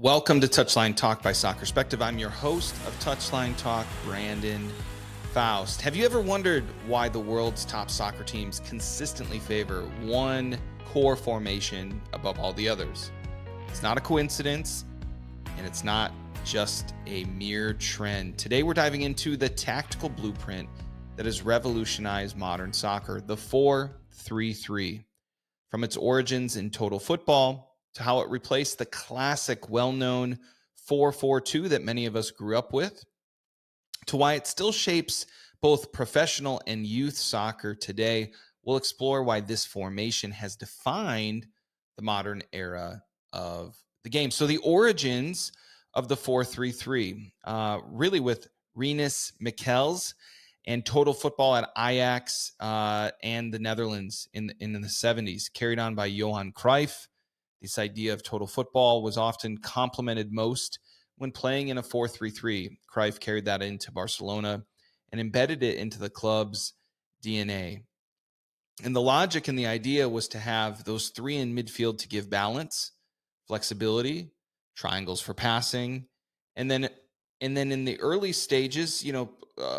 Welcome to Touchline Talk by Soccer Perspective. I'm your host of Touchline Talk, Brandon Faust. Have you ever wondered why the world's top soccer teams consistently favor one core formation above all the others? It's not a coincidence, and it's not just a mere trend. Today, we're diving into the tactical blueprint that has revolutionized modern soccer, the 4-3-3. From its origins in total football to how it replaced the classic, well-known 4-4-2 that many of us grew up with, to why it still shapes both professional and youth soccer today. We'll explore why this formation has defined the modern era of the game. So the origins of the 4-3-3, really with Rinus, Michels, and total football at Ajax and the Netherlands in the 70s, carried on by Johan Cruyff. This idea of total football was often complemented most when playing in a 4-3-3. Cruyff carried that into Barcelona and embedded it into the club's DNA. And the logic and the idea was to have those three in midfield to give balance, flexibility, triangles for passing, and then in the early stages,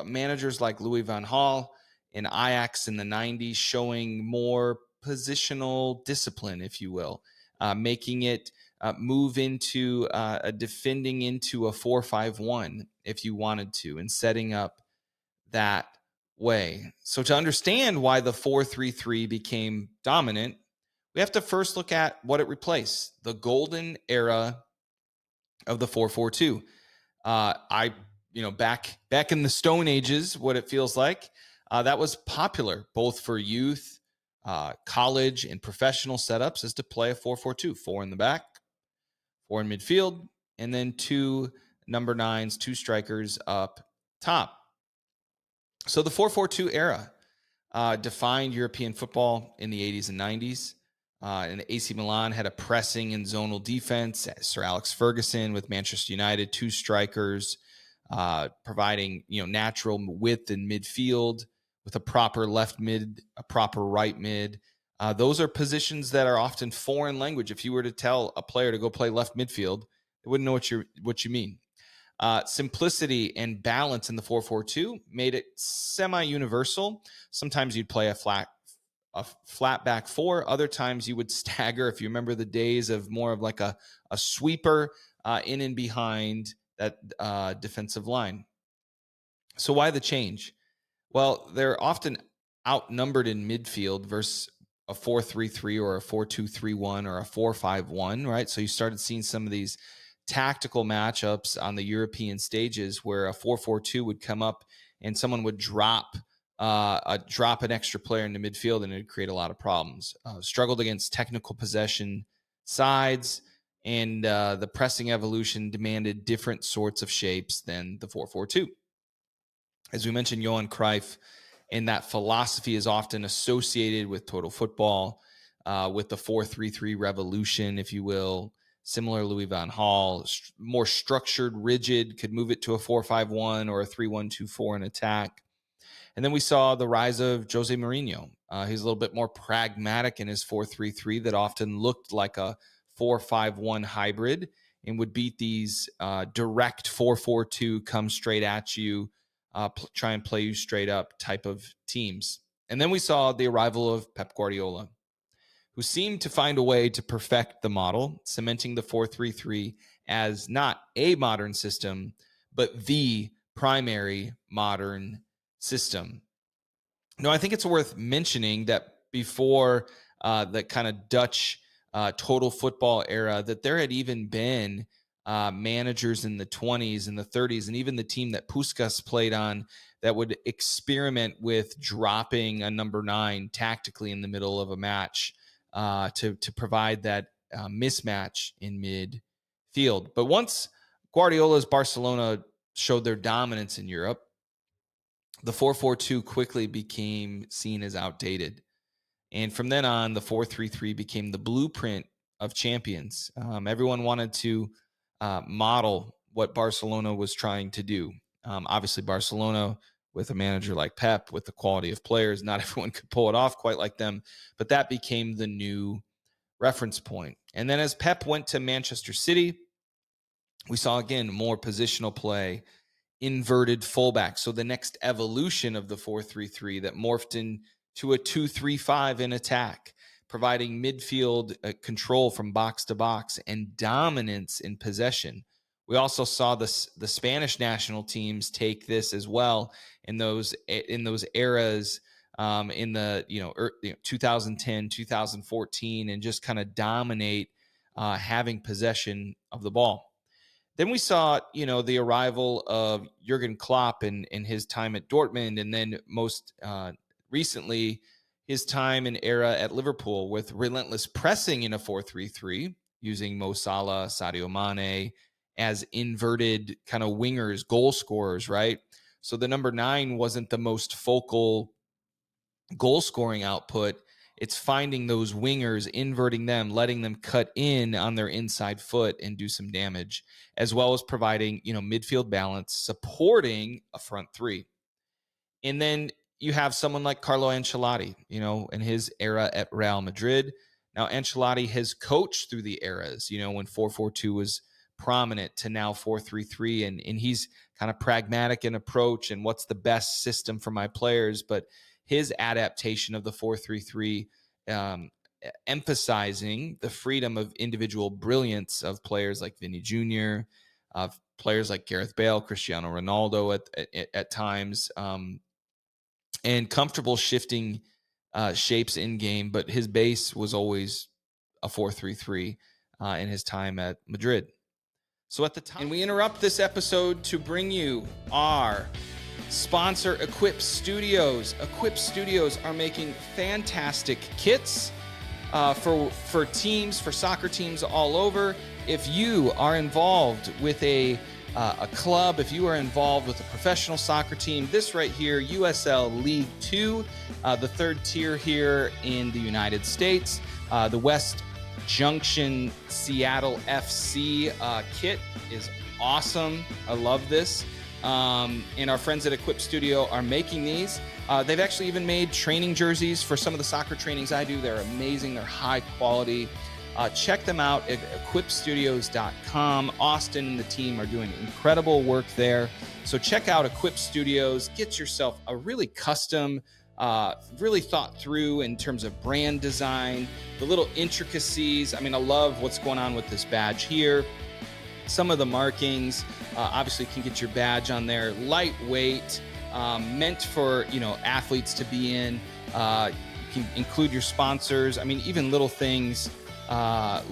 managers like Louis van Gaal and Ajax in the 90s showing more positional discipline, if you will, making it move into defending into a 4-5-1 if you wanted to, and setting up that way. So to understand why the 4-3-3 became dominant, we have to first look at what it replaced, the golden era of the 4-4-2. Back in the Stone Ages, what it feels like, that was popular both for youth, college, and professional setups, is to play a 4-4-2, 4 in the back, 4 in midfield, and then 2 number 9s, 2 strikers up top. So the 4-4-2 era defined European football in the 80s and 90s. And AC Milan had a pressing and zonal defense. Sir Alex Ferguson with Manchester United, 2 strikers, providing natural width in midfield with a proper left mid, a proper right mid. Those are positions that are often foreign language. If you were to tell a player to go play left midfield, they wouldn't know what you mean. Simplicity and balance in the 4-4-2 made it semi-universal. Sometimes you'd play a flat back 4. Other times you would stagger, if you remember the days of more of like a sweeper in and behind that defensive line. So why the change? Well, they're often outnumbered in midfield versus a 4-3-3 or a 4-2-3-1 or a 4-5-1, right? So you started seeing some of these tactical matchups on the European stages where a 4-4-2 would come up and someone would drop an extra player into midfield, and it'd create a lot of problems. Struggled against technical possession sides, and the pressing evolution demanded different sorts of shapes than the 4-4-2. As we mentioned, Johan Cruyff, and that philosophy is often associated with total football, with the 4-3-3 revolution, if you will. Similar Louis van Gaal, more structured, rigid, could move it to a 4-5-1 or a 3-1-2-4 in attack. And then we saw the rise of Jose Mourinho. He's a little bit more pragmatic in his 4-3-3 that often looked like a 4-5-1 hybrid and would beat these direct 4-4-2, come straight at you, try and play you straight up type of teams. And then we saw the arrival of Pep Guardiola, who seemed to find a way to perfect the model, cementing the 4-3-3 as not a modern system, but the primary modern system. No, I think it's worth mentioning that before the kind of Dutch total football era, that there had even been managers in the 20s and the 30s, and even the team that Puskas played on, that would experiment with dropping a number 9 tactically in the middle of a match to provide that mismatch in midfield. But once Guardiola's Barcelona showed their dominance in Europe, the 4-4-2 quickly became seen as outdated. And from then on, the 4-3-3 became the blueprint of champions. Everyone wanted to model what Barcelona was trying to do. Obviously, Barcelona, with a manager like Pep, with the quality of players, not everyone could pull it off quite like them, but that became the new reference point. And then as Pep went to Manchester City, We saw, again, more positional play, inverted fullback. So the next evolution of the 4-3-3 that morphed into a 2-3-5 in attack, providing midfield control from box to box and dominance in possession. We also saw the Spanish national teams take this as well in those eras, in the 2010, 2014, and just kind of dominate, having possession of the ball. Then we saw, the arrival of Jurgen Klopp and his time at Dortmund, and then most recently his time and era at Liverpool with relentless pressing in a 4-3-3, using Mo Salah, Sadio Mane as inverted kind of wingers, goal scorers, right? So the number 9 wasn't the most focal goal scoring output. It's finding those wingers, inverting them, letting them cut in on their inside foot and do some damage, as well as providing, midfield balance, supporting a front three. And then you have someone like Carlo Ancelotti, in his era at Real Madrid. Now, Ancelotti has coached through the eras, when 4-4-2 was prominent, to now 4-3-3. And he's kind of pragmatic in approach and what's the best system for my players. But his adaptation of the 4-3-3, emphasizing the freedom of individual brilliance of players like Vinny Jr., of players like Gareth Bale, Cristiano Ronaldo at times, and comfortable shifting shapes in game. But his base was always a 4-3-3 in his time at Madrid. So at the time, and we interrupt this episode to bring you our sponsor, Equip Studios. Equip Studios are making fantastic kits for teams, for soccer teams all over. If you are involved with a club, if you are involved with a professional soccer team, this right here, USL League 2, the third tier here in the United States, the West Junction Seattle FC kit is awesome. I love this. And our friends at Equip Studio are making these. They've actually even made training jerseys for some of the soccer trainings I do. They're amazing. They're high quality. Check them out at equipstudios.com. Austin and the team are doing incredible work there. So check out Equip Studios. Get yourself a really custom, really thought through in terms of brand design, the little intricacies. I mean, I love what's going on with this badge here. Some of the markings, obviously can get your badge on there. Lightweight, meant for, athletes to be in. You can include your sponsors. I mean, even little things right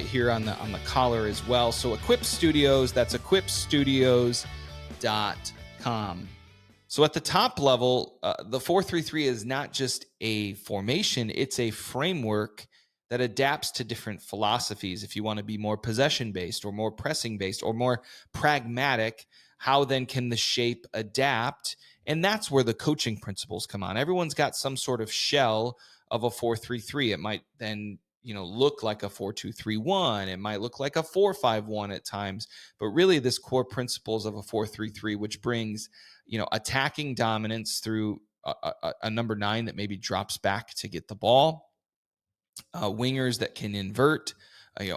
here on the collar as well. So Equip Studios, that's equipstudios.com. So at the top level, the 4-3-3 is not just a formation, it's a framework that adapts to different philosophies. If you want to be more possession-based or more pressing-based or more pragmatic, how then can the shape adapt? And that's where the coaching principles come on. Everyone's got some sort of shell of a 4-3-3. It might then, look like a 4-2-3-1. It might look like a 4-5-1 at times. But really, this core principles of a 4-3-3, which brings, attacking dominance through a number 9 that maybe drops back to get the ball. Wingers that can invert,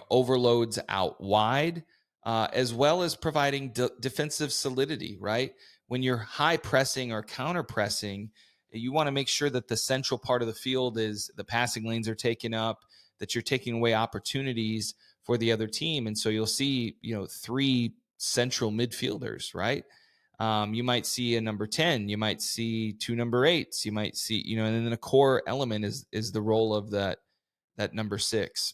overloads out wide, as well as providing defensive solidity, right? When you're high pressing or counter pressing, you want to make sure that the central part of the field is the passing lanes are taken up, that you're taking away opportunities for the other team. And so you'll see, 3 central midfielders, right? You might see a number 10, you might see 2 number 8s, you might see, and then a core element is the role of that number 6.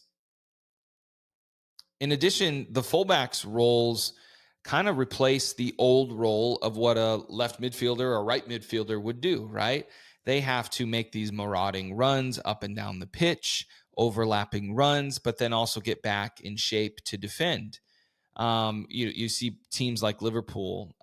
In addition, the fullbacks roles kind of replace the old role of what a left midfielder or right midfielder would do, right? They have to make these marauding runs up and down the pitch, overlapping runs, but then also get back in shape to defend. You see teams like Liverpool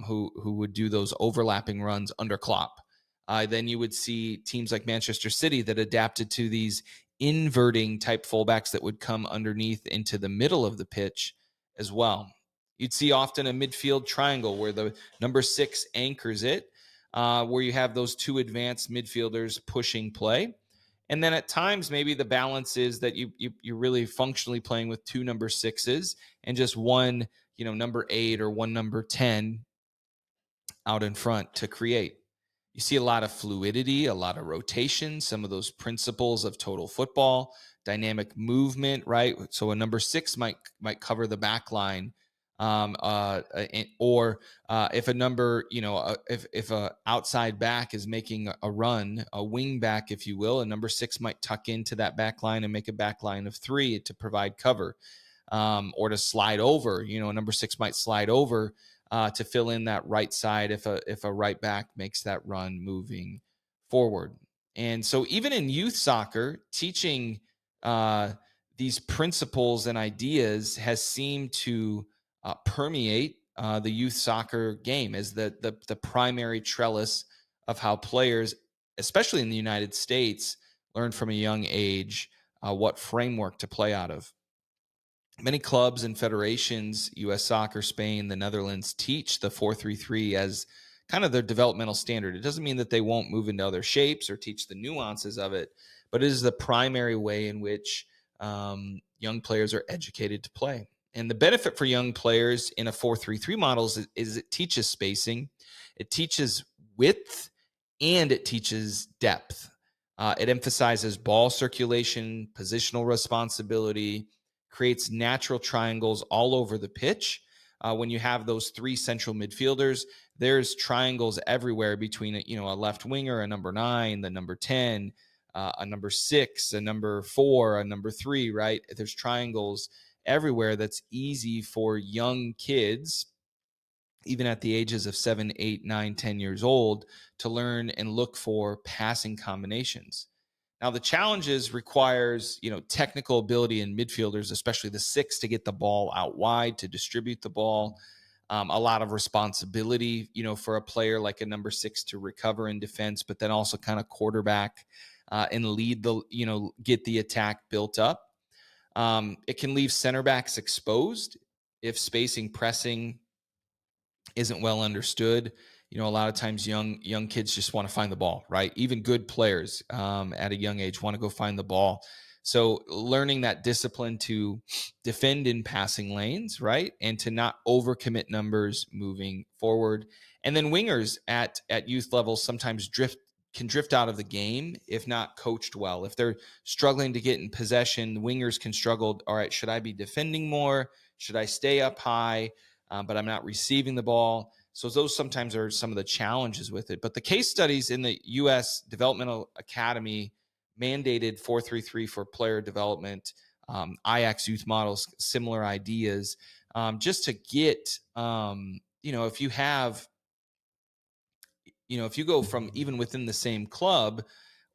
who would do those overlapping runs under Klopp. Then you would see teams like Manchester City that adapted to these inverting type fullbacks that would come underneath into the middle of the pitch as well. You'd see often a midfield triangle where the number 6 anchors it, where you have those 2 advanced midfielders pushing play. And then at times, maybe the balance is that you're really functionally playing with 2 number 6s and just one, number 8 or one number 10 out in front to create. You see a lot of fluidity, a lot of rotation, some of those principles of total football, dynamic movement, right? So a number 6 might cover the back line, or if a number, if a outside back is making a run, a wing back, if you will, a number 6 might tuck into that back line and make a back line of 3 to provide cover, or to slide over. A number 6 might slide over to fill in that right side if a right back makes that run moving forward. And so even in youth soccer, teaching these principles and ideas has seemed to permeate the youth soccer game as the primary trellis of how players, especially in the United States, learn from a young age what framework to play out of. Many clubs and federations, U.S. Soccer, Spain, the Netherlands, teach the 4-3-3 as kind of their developmental standard. It doesn't mean that they won't move into other shapes or teach the nuances of it, but it is the primary way in which young players are educated to play. And the benefit for young players in a 4-3-3 model is it teaches spacing, it teaches width, and it teaches depth. It emphasizes ball circulation, positional responsibility, creates natural triangles all over the pitch. When you have those 3 central midfielders, there's triangles everywhere between a left winger, a number 9, the number 10, a number 6, a number 4, a number 3, right? There's triangles everywhere that's easy for young kids, even at the ages of 7, 8, 9, 10 years old, to learn and look for passing combinations. Now, the challenges requires, technical ability in midfielders, especially the 6, to get the ball out wide, to distribute the ball. A lot of responsibility, for a player like a number 6 to recover in defense, but then also kind of quarterback and lead get the attack built up. It can leave center backs exposed if spacing, pressing isn't well understood. A lot of times young kids just want to find the ball, right? Even good players at a young age want to go find the ball. So learning that discipline to defend in passing lanes, right? And to not overcommit numbers moving forward. And then wingers at youth levels sometimes can drift out of the game if not coached well. If they're struggling to get in possession, wingers can struggle. All right, should I be defending more? Should I stay up high? But I'm not receiving the ball. So those sometimes are some of the challenges with it. But the case studies in the U.S. Developmental Academy mandated 4-3-3 for player development, Ajax youth models, similar ideas, just to get, if you have, if you go from even within the same club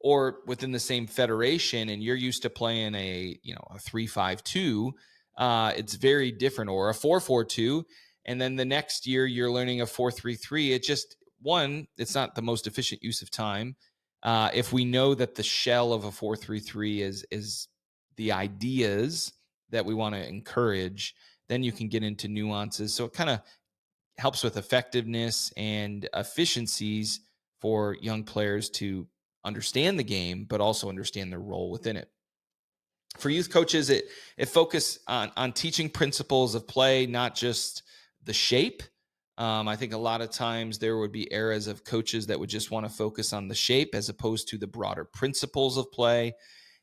or within the same federation and you're used to playing a 3-5-2, it's very different, or a 4-4-2. And then the next year you're learning a 4-3-3. It just, it's not the most efficient use of time. If we know that the shell of a 4-3-3 is the ideas that we want to encourage, then you can get into nuances. So it kind of helps with effectiveness and efficiencies for young players to understand the game, but also understand their role within it. For youth coaches, it focus on teaching principles of play, not just the shape. I think a lot of times there would be eras of coaches that would just want to focus on the shape as opposed to the broader principles of play.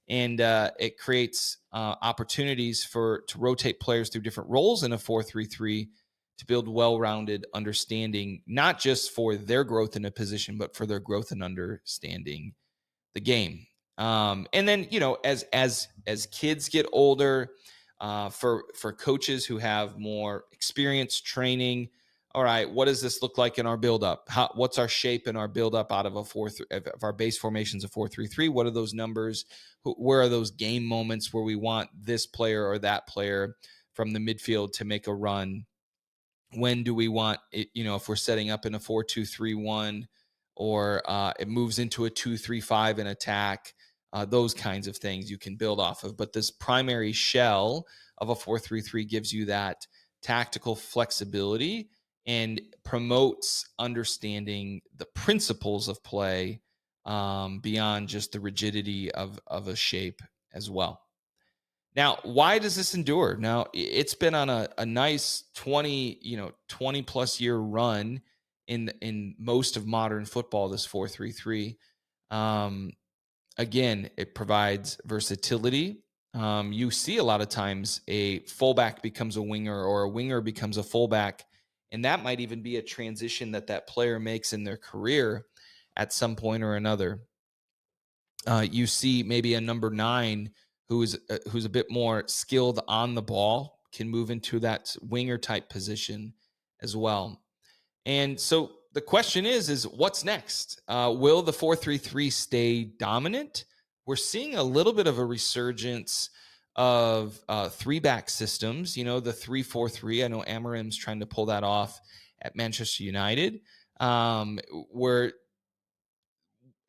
And it creates opportunities to rotate players through different roles in a 4-3-3 to build well-rounded understanding, not just for their growth in a position, but for their growth in understanding the game. And then, as kids get older, for coaches who have more experience training, all right, what does this look like in our buildup? What's our shape in our buildup out of of our base formations of 4-3-3? What are those numbers? Where are those game moments where we want this player or that player from the midfield to make a run? When do we want it, if we're setting up in a 4-2-3-1 or it moves into a 2-3-5 in attack, those kinds of things you can build off of. But this primary shell of a 4-3-3 gives you that tactical flexibility and promotes understanding the principles of play beyond just the rigidity of a shape as well. Now, why does this endure? Now, it's been on a nice 20 plus year run in most of modern football, this 4-3-3. Again, it provides versatility. You see a lot of times a fullback becomes a winger or a winger becomes a fullback, and that might even be a transition that player makes in their career at some point or another. You see maybe a number 9 who's a bit more skilled on the ball can move into that winger type position as well. And so the question is what's next? Will the 4-3-3 stay dominant? We're seeing a little bit of a resurgence of 3-back systems. The 3-4-3. I know Amarim's trying to pull that off at Manchester United. Where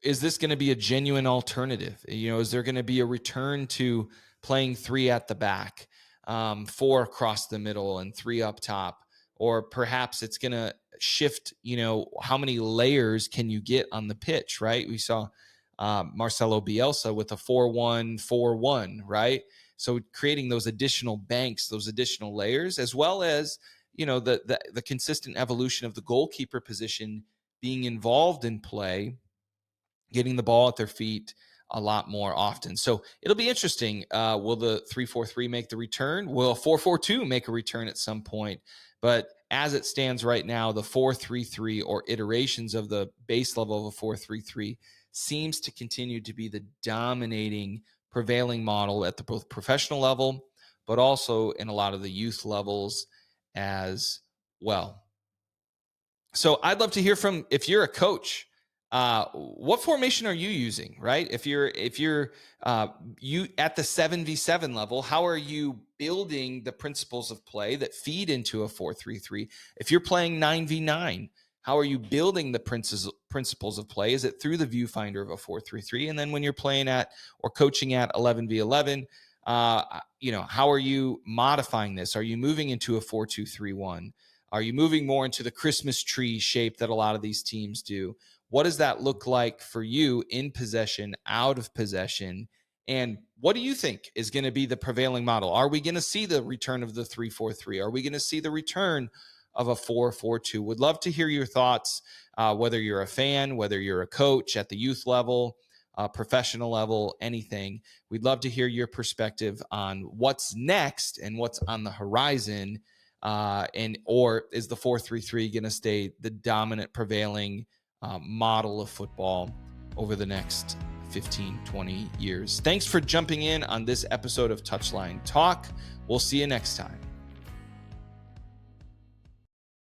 is this going to be a genuine alternative? Is there going to be a return to playing 3 at the back, 4 across the middle, and 3 up top? Or perhaps it's going to shift, how many layers can you get on the pitch, right? We saw Marcelo Bielsa with a 4-1-4-1, right? So creating those additional banks, those additional layers, as well as, the consistent evolution of the goalkeeper position being involved in play, getting the ball at their feet a lot more often. So it'll be interesting. Will the 3-4-3 make the return? Will a 4-4-2 make a return at some point? But as it stands right now, the 4-3-3 or iterations of the base level of a 4-3-3 seems to continue to be the dominating prevailing model at the both professional level, but also in a lot of the youth levels as well. So I'd love to hear from, if you're a coach, what formation are you using, right? If you're you at the 7v7 level, how are you building the principles of play that feed into a 4-3-3? If you're playing 9v9, how are you building the principles of play? Is it through the viewfinder of a 4-3-3? And then when you're playing at or coaching at 11v11, how are you modifying this? Are you moving into a 4-2-3-1? Are you moving more into the Christmas tree shape that a lot of these teams do? What does that look like for you in possession, out of possession? And what do you think is going to be the prevailing model? Are we going to see the return of the 3-4-3? Are we going to see the return of a 4-4-2? Would love to hear your thoughts, whether you're a fan, whether you're a coach at the youth level, professional level, anything. We'd love to hear your perspective on what's next and what's on the horizon. Or is the 4-3-3 going to stay the dominant prevailing model of football over the next 15, 20 years? Thanks for jumping in on this episode of Touchline Talk. We'll see you next time.